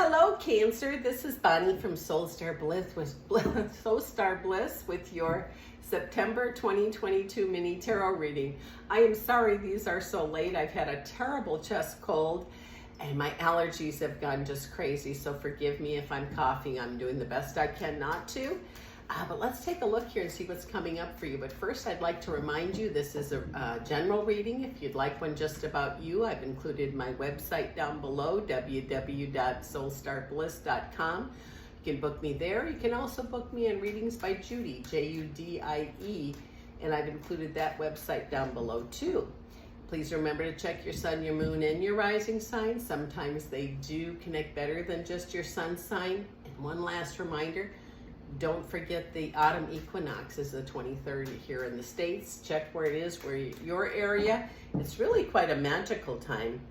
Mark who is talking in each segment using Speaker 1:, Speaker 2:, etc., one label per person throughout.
Speaker 1: Hello, Cancer. This is Bonnie from Soul Star Bliss with your September 2022 mini tarot reading. I am sorry these are so late. I've had a terrible chest cold and my allergies have gone just crazy. So forgive me if I'm coughing. I'm doing the best I can not to. But let's take a look here and see what's coming up for you. But first, I'd like to remind you this is a general reading. If you'd like one just about you, I've included my website down below, www.soulstarbliss.com. You can book me there. You can also book me in Readings by Judy, Judie, and I've included that website down below too. Please remember to check your sun, your moon, and your rising sign. Sometimes they do connect better than just your sun sign. And one last reminder, don't forget the autumn equinox is the 23rd here in the States. Check where it is, where your area. It's really quite a magical time.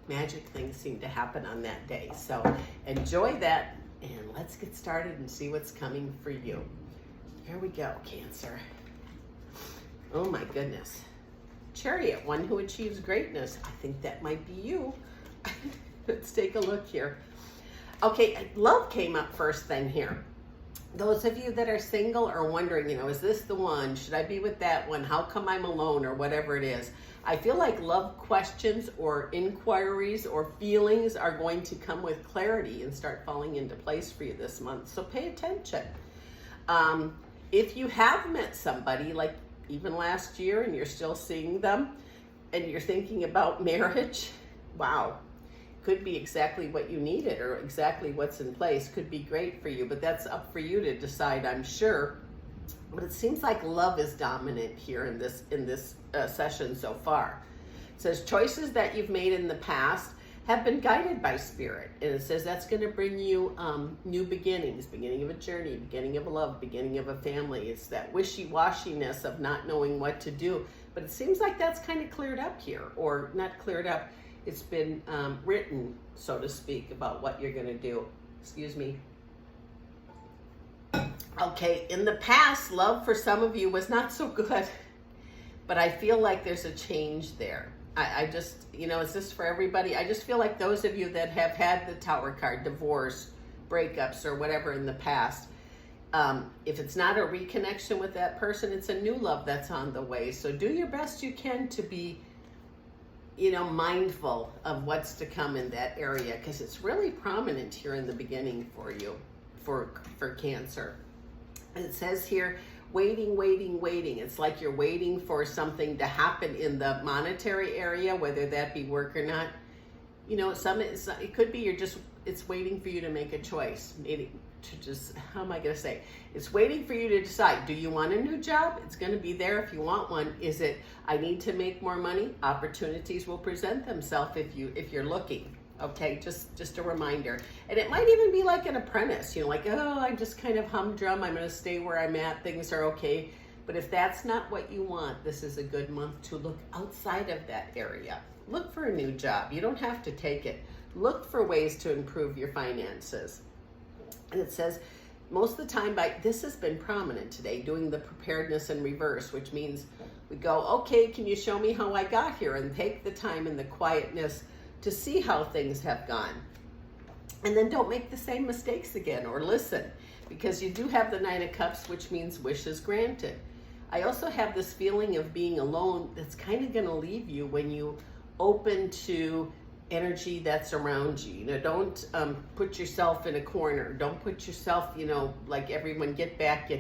Speaker 1: Magic things seem to happen on that day. So enjoy that and let's get started and see what's coming for you. Here we go, Cancer. Oh my goodness. Chariot, one who achieves greatness. I think that might be you. Let's take a look here. Okay, love came up first then here. Those of you that are single are wondering, is this the one? Should I be with that one? How come I'm alone, or whatever it is? I feel like love questions or inquiries or feelings are going to come with clarity and start falling into place for you this month. So pay attention. If you have met somebody, like even last year, and you're still seeing them and you're thinking about marriage, wow. Could be exactly what you needed or exactly what's in place. Could be great for you, but that's up for you to decide, I'm sure. But it seems like love is dominant here in this session so far. It says choices that you've made in the past have been guided by spirit, and it says that's going to bring you new beginnings, beginning of a journey, beginning of a love, beginning of a family. It's that wishy-washiness of not knowing what to do, but it seems like that's kind of cleared up here, or not cleared up. It's been written, so to speak, about what you're going to do. Excuse me. Okay, in the past, love for some of you was not so good, but I feel like there's a change there. I just, is this for everybody? I just feel like those of you that have had the Tower card, divorce, breakups, or whatever in the past, if it's not a reconnection with that person, it's a new love that's on the way. So do your best you can to be mindful of what's to come in that area, because it's really prominent here in the beginning for you, for Cancer. And it says here, waiting. It's like you're waiting for something to happen in the monetary area, whether that be work or not. It could be it's waiting for you to make a choice. How am I going to say? It's waiting for you to decide, do you want a new job? It's going to be there if you want one. Is it, I need to make more money? Opportunities will present themselves if you're looking. Okay, just a reminder. And it might even be like an apprentice, I'm just kind of humdrum. I'm going to stay where I'm at. Things are okay. But if that's not what you want, this is a good month to look outside of that area. Look for a new job. You don't have to take it. Look for ways to improve your finances. And it says, most of the time, this has been prominent today, doing the preparedness in reverse, which means we go, okay, can you show me how I got here? And take the time and the quietness to see how things have gone. And then don't make the same mistakes again, or listen, because you do have the Nine of Cups, which means wishes granted. I also have this feeling of being alone that's kind of going to leave you when you open to energy that's around you. Don't put yourself in a corner. Don't put yourself, like everyone, get back.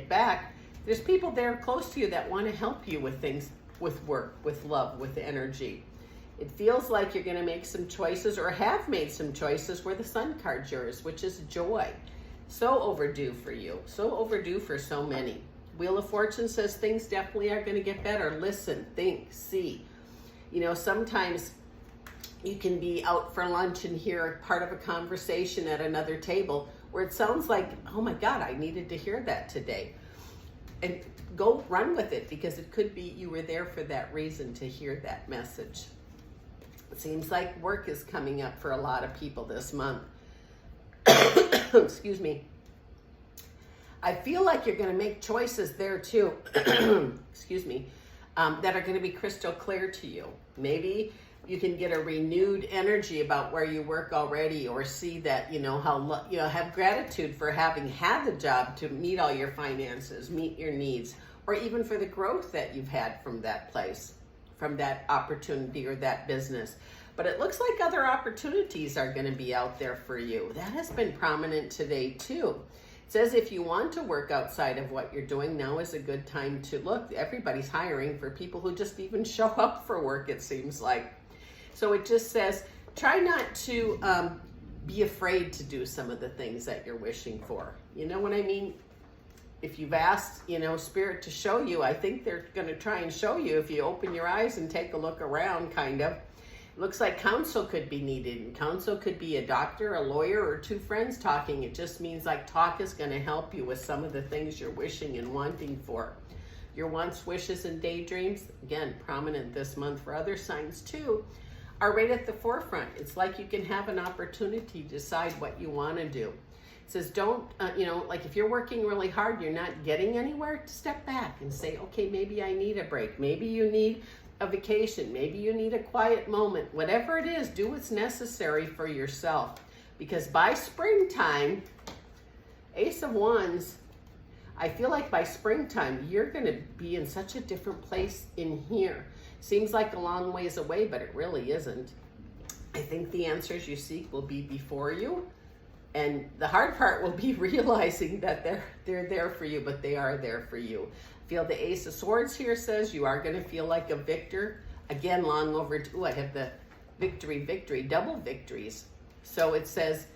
Speaker 1: There's people there close to you that want to help you with things, with work, with love, with energy. It feels like you're going to make some choices, or have made some choices, where the Sun card's yours, which is joy. So overdue for you. So overdue for so many. Wheel of Fortune says things definitely are going to get better. Listen, think, see. Sometimes you can be out for lunch and hear part of a conversation at another table where it sounds like, oh my God, I needed to hear that today. And go run with it, because it could be you were there for that reason, to hear that message. It seems like work is coming up for a lot of people this month. Excuse me. I feel like you're going to make choices there too. Excuse me. That are going to be crystal clear to you. Maybe You can get a renewed energy about where you work already, or see that, have gratitude for having had the job to meet all your finances, meet your needs, or even for the growth that you've had from that place, from that opportunity or that business. But it looks like other opportunities are going to be out there for you. That has been prominent today too. It says if you want to work outside of what you're doing, now is a good time to look. Everybody's hiring for people who just even show up for work, it seems like. So it just says, try not to be afraid to do some of the things that you're wishing for. You know what I mean? If you've asked, Spirit to show you, I think they're going to try and show you if you open your eyes and take a look around, kind of. Looks like counsel could be needed, and counsel could be a doctor, a lawyer, or two friends talking. It just means like talk is going to help you with some of the things you're wishing and wanting for. Your wants, wishes, and daydreams, again, prominent this month for other signs too, are right at the forefront. It's like you can have an opportunity to decide what you want to do. It says don't, like if you're working really hard, you're not getting anywhere, step back and say, okay, maybe I need a break. Maybe you need a vacation. Maybe you need a quiet moment. Whatever it is, do what's necessary for yourself. Because by springtime, Ace of Wands, I feel like by springtime, you're going to be in such a different place in here. Seems like a long ways away, but it really isn't. I think the answers you seek will be before you. And the hard part will be realizing that they're there for you, but they are there for you. Feel the Ace of Swords here says you are going to feel like a victor. Again, long overdue. I have the victory, double victories. So it says,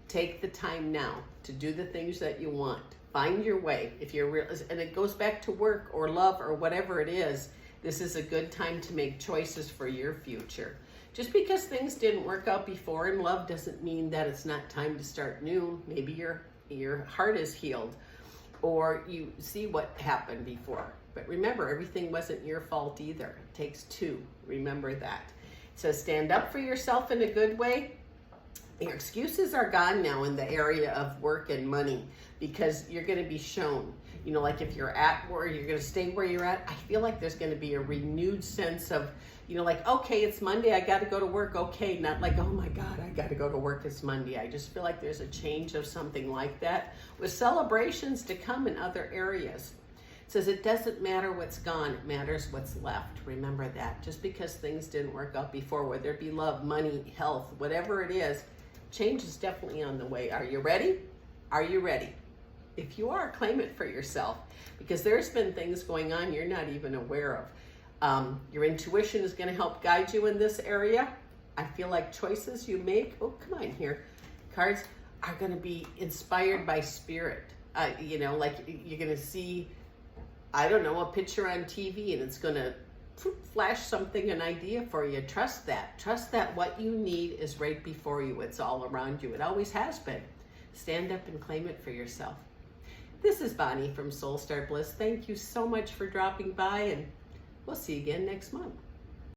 Speaker 1: take the time now to do the things that you want. Find your way. If you're real, and it goes back to work or love or whatever it is, this is a good time to make choices for your future. Just because things didn't work out before in love doesn't mean that it's not time to start new. Maybe your heart is healed, or you see what happened before. But remember, everything wasn't your fault either. It takes two. Remember that. It says stand up for yourself in a good way. Your excuses are gone now in the area of work and money, because you're going to be shown. Like if you're at where you're going to stay where you're at, I feel like there's going to be a renewed sense of, like, okay, it's Monday, I got to go to work. Okay, not like, oh my God, I got to go to work, it's Monday. I just feel like there's a change of something like that with celebrations to come in other areas. It says it doesn't matter what's gone, it matters what's left. Remember that. Just because things didn't work out before, whether it be love, money, health, whatever it is, change is definitely on the way. Are you ready? Are you ready? If you are, claim it for yourself, because there's been things going on you're not even aware of. Your intuition is going to help guide you in this area. I feel like choices you make, oh, come on here, cards, are going to be inspired by spirit. Like you're going to see, I don't know, a picture on TV and it's going to flash something, an idea for you. Trust that. Trust that what you need is right before you. It's all around you. It always has been. Stand up and claim it for yourself. This is Bonnie from Soul Star Bliss. Thank you so much for dropping by, and we'll see you again next month.